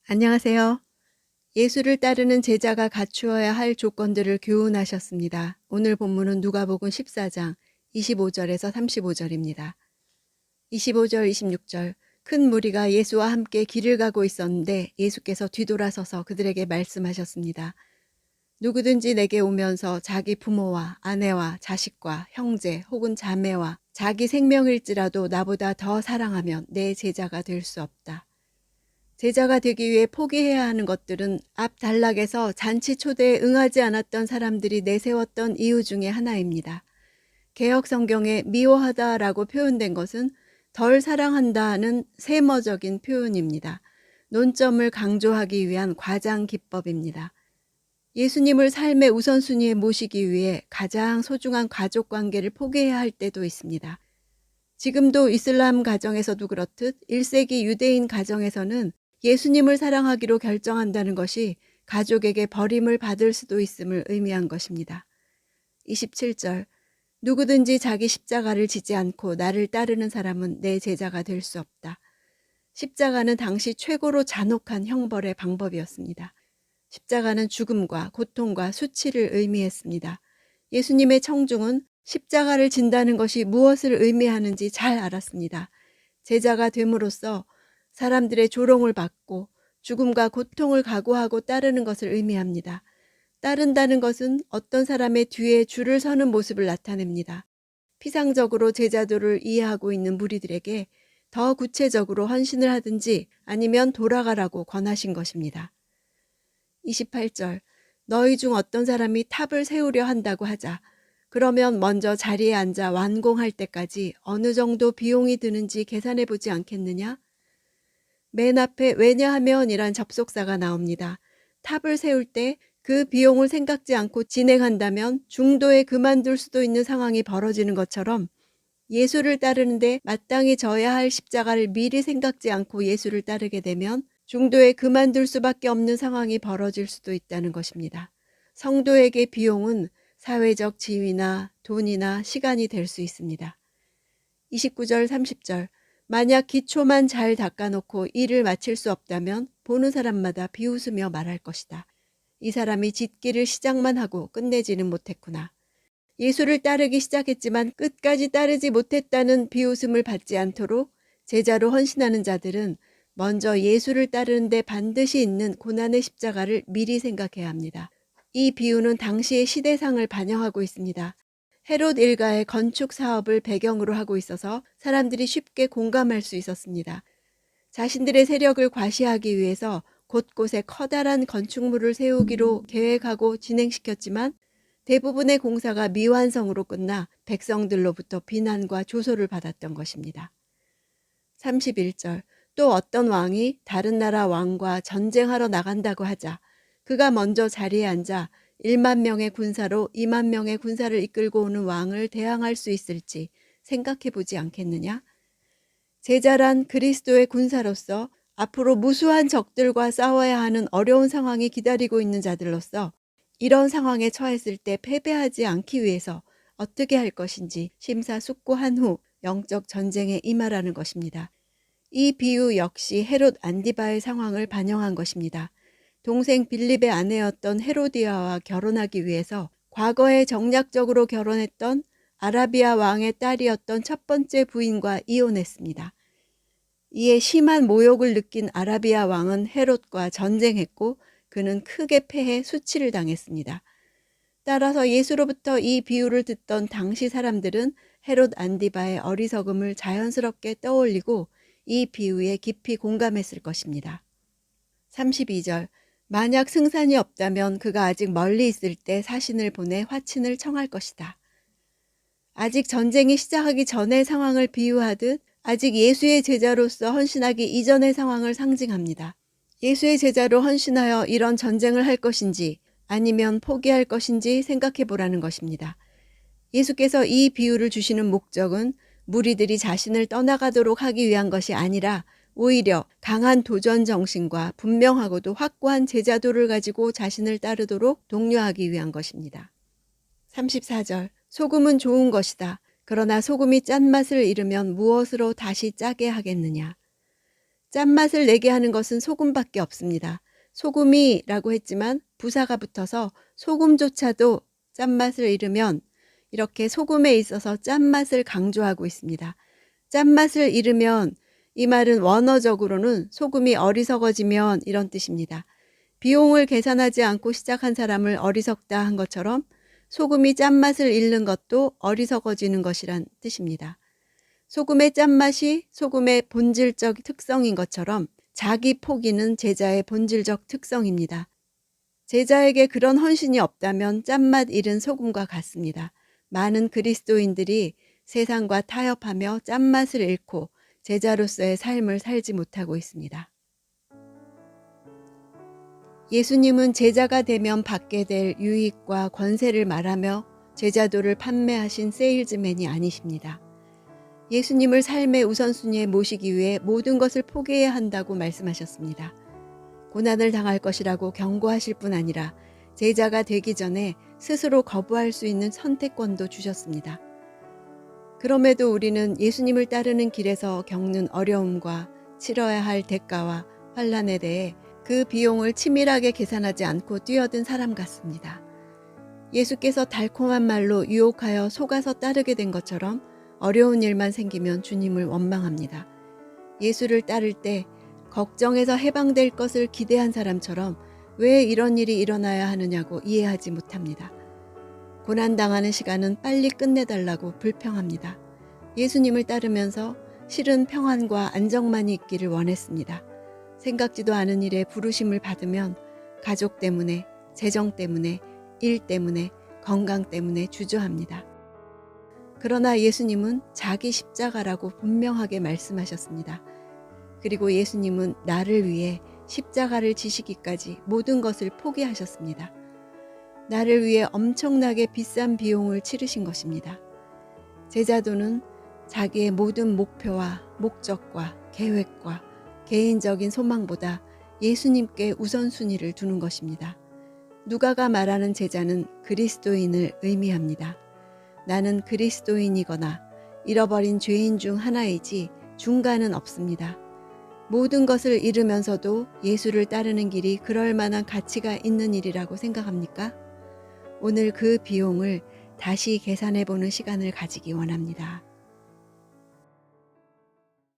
안녕하세요. 예수를 따르는 제자가 갖추어야 할 조건들을 교훈하셨습니다. 오늘 본문은 누가복음 14장 25절에서 35절입니다. 25절, 26절. 큰 무리가 예수와 함께 길을 가고 있었는데 예수께서 뒤돌아서서 그들에게 말씀하셨습니다. 누구든지 내게 오면서 자기 부모와 아내와 자식과 형제 혹은 자매와 자기 생명일지라도 나보다 더 사랑하면 내 제자가 될 수 없다. 제자가 되기 위해 포기해야 하는 것들은 앞 단락에서 잔치 초대에 응하지 않았던 사람들이 내세웠던 이유 중에 하나입니다. 개역 성경에 미워하다라고 표현된 것은 덜 사랑한다는 세머적인 표현입니다. 논점을 강조하기 위한 과장 기법입니다. 예수님을 삶의 우선순위에 모시기 위해 가장 소중한 가족 관계를 포기해야 할 때도 있습니다. 지금도 이슬람 가정에서도 그렇듯 1세기 유대인 가정에서는 예수님을 사랑하기로 결정한다는 것이 가족에게 버림을 받을 수도 있음을 의미한 것입니다. 27절. 누구든지 자기 십자가를 지지 않고 나를 따르는 사람은 내 제자가 될 수 없다. 십자가는 당시 최고로 잔혹한 형벌의 방법이었습니다. 십자가는 죽음과 고통과 수치를 의미했습니다. 예수님의 청중은 십자가를 진다는 것이 무엇을 의미하는지 잘 알았습니다. 제자가 됨으로써 사람들의 조롱을 받고 죽음과 고통을 각오하고 따르는 것을 의미합니다. 따른다는 것은 어떤 사람의 뒤에 줄을 서는 모습을 나타냅니다. 피상적으로 제자도를 이해하고 있는 무리들에게 더 구체적으로 헌신을 하든지 아니면 돌아가라고 권하신 것입니다. 28절. 너희 중 어떤 사람이 탑을 세우려 한다고 하자. 그러면 먼저 자리에 앉아 완공할 때까지 어느 정도 비용이 드는지 계산해 보지 않겠느냐? 맨 앞에 왜냐하면이란 접속사가 나옵니다. 탑을 세울 때 그 비용을 생각지 않고 진행한다면 중도에 그만둘 수도 있는 상황이 벌어지는 것처럼 예수를 따르는데 마땅히 져야 할 십자가를 미리 생각지 않고 예수를 따르게 되면 중도에 그만둘 수밖에 없는 상황이 벌어질 수도 있다는 것입니다. 성도에게 비용은 사회적 지위나 돈이나 시간이 될 수 있습니다. 29절 30절. 만약 기초만 잘 닦아놓고 일을 마칠 수 없다면 보는 사람마다 비웃으며 말할 것이다. 이 사람이 짓기를 시작만 하고 끝내지는 못했구나. 예수를 따르기 시작했지만 끝까지 따르지 못했다는 비웃음을 받지 않도록 제자로 헌신하는 자들은 먼저 예수를 따르는데 반드시 있는 고난의 십자가를 미리 생각해야 합니다. 이 비유는 당시의 시대상을 반영하고 있습니다. 헤롯 일가의 건축 사업을 배경으로 하고 있어서 사람들이 쉽게 공감할 수 있었습니다. 자신들의 세력을 과시하기 위해서 곳곳에 커다란 건축물을 세우기로 계획하고 진행시켰지만 대부분의 공사가 미완성으로 끝나 백성들로부터 비난과 조소를 받았던 것입니다. 31절. 또 어떤 왕이 다른 나라 왕과 전쟁하러 나간다고 하자 그가 먼저 자리에 앉아 1만 명의 군사로 2만 명의 군사를 이끌고 오는 왕을 대항할 수 있을지 생각해 보지 않겠느냐? 제자란 그리스도의 군사로서 앞으로 무수한 적들과 싸워야 하는 어려운 상황이 기다리고 있는 자들로서 이런 상황에 처했을 때 패배하지 않기 위해서 어떻게 할 것인지 심사숙고한 후 영적 전쟁에 임하라는 것입니다. 이 비유 역시 헤롯 안디바의 상황을 반영한 것입니다. 동생 빌립의 아내였던 헤로디아와 결혼하기 위해서 과거에 정략적으로 결혼했던 아라비아 왕의 딸이었던 첫 번째 부인과 이혼했습니다. 이에 심한 모욕을 느낀 아라비아 왕은 헤롯과 전쟁했고 그는 크게 패해 수치를 당했습니다. 따라서 예수로부터 이 비유를 듣던 당시 사람들은 헤롯 안디바의 어리석음을 자연스럽게 떠올리고 이 비유에 깊이 공감했을 것입니다. 32절. 만약 승산이 없다면 그가 아직 멀리 있을 때 사신을 보내 화친을 청할 것이다. 아직 전쟁이 시작하기 전의 상황을 비유하듯 아직 예수의 제자로서 헌신하기 이전의 상황을 상징합니다. 예수의 제자로 헌신하여 이런 전쟁을 할 것인지 아니면 포기할 것인지 생각해 보라는 것입니다. 예수께서 이 비유를 주시는 목적은 무리들이 자신을 떠나가도록 하기 위한 것이 아니라 오히려 강한 도전 정신과 분명하고도 확고한 제자도를 가지고 자신을 따르도록 독려하기 위한 것입니다. 34절. 소금은 좋은 것이다. 그러나 소금이 짠맛을 잃으면 무엇으로 다시 짜게 하겠느냐. 짠맛을 내게 하는 것은 소금밖에 없습니다. 소금이라고 했지만 부사가 붙어서 소금조차도 짠맛을 잃으면 이렇게 소금에 있어서 짠맛을 강조하고 있습니다. 짠맛을 잃으면 이 말은 원어적으로는 소금이 어리석어지면 이런 뜻입니다. 비용을 계산하지 않고 시작한 사람을 어리석다 한 것처럼 소금이 짠맛을 잃는 것도 어리석어지는 것이란 뜻입니다. 소금의 짠맛이 소금의 본질적 특성인 것처럼 자기 포기는 제자의 본질적 특성입니다. 제자에게 그런 헌신이 없다면 짠맛 잃은 소금과 같습니다. 많은 그리스도인들이 세상과 타협하며 짠맛을 잃고 제자로서의 삶을 살지 못하고 있습니다. 예수님은 제자가 되면 받게 될 유익과 권세를 말하며 제자도를 판매하신 세일즈맨이 아니십니다. 예수님을 삶의 우선순위에 모시기 위해 모든 것을 포기해야 한다고 말씀하셨습니다. 고난을 당할 것이라고 경고하실 뿐 아니라 제자가 되기 전에 스스로 거부할 수 있는 선택권도 주셨습니다. 그럼에도 우리는 예수님을 따르는 길에서 겪는 어려움과 치러야 할 대가와 환난에 대해 그 비용을 치밀하게 계산하지 않고 뛰어든 사람 같습니다. 예수께서 달콤한 말로 유혹하여 속아서 따르게 된 것처럼 어려운 일만 생기면 주님을 원망합니다. 예수를 따를 때 걱정에서 해방될 것을 기대한 사람처럼 왜 이런 일이 일어나야 하느냐고 이해하지 못합니다. 고난당하는 시간은 빨리 끝내달라고 불평합니다. 예수님을 따르면서 실은 평안과 안정만이 있기를 원했습니다. 생각지도 않은 일에 부르심을 받으면 가족 때문에, 재정 때문에, 일 때문에, 건강 때문에 주저합니다. 그러나 예수님은 자기 십자가라고 분명하게 말씀하셨습니다. 그리고 예수님은 나를 위해 십자가를 지시기까지 모든 것을 포기하셨습니다. 나를 위해 엄청나게 비싼 비용을 치르신 것입니다. 제자도는 자기의 모든 목표와 목적과 계획과 개인적인 소망보다 예수님께 우선순위를 두는 것입니다. 누가가 말하는 제자는 그리스도인을 의미합니다. 나는 그리스도인이거나 잃어버린 죄인 중 하나이지 중간은 없습니다. 모든 것을 잃으면서도 예수를 따르는 길이 그럴 만한 가치가 있는 일이라고 생각합니까? 오늘 그 비용을 다시 계산해 보는 시간을 가지기 원합니다.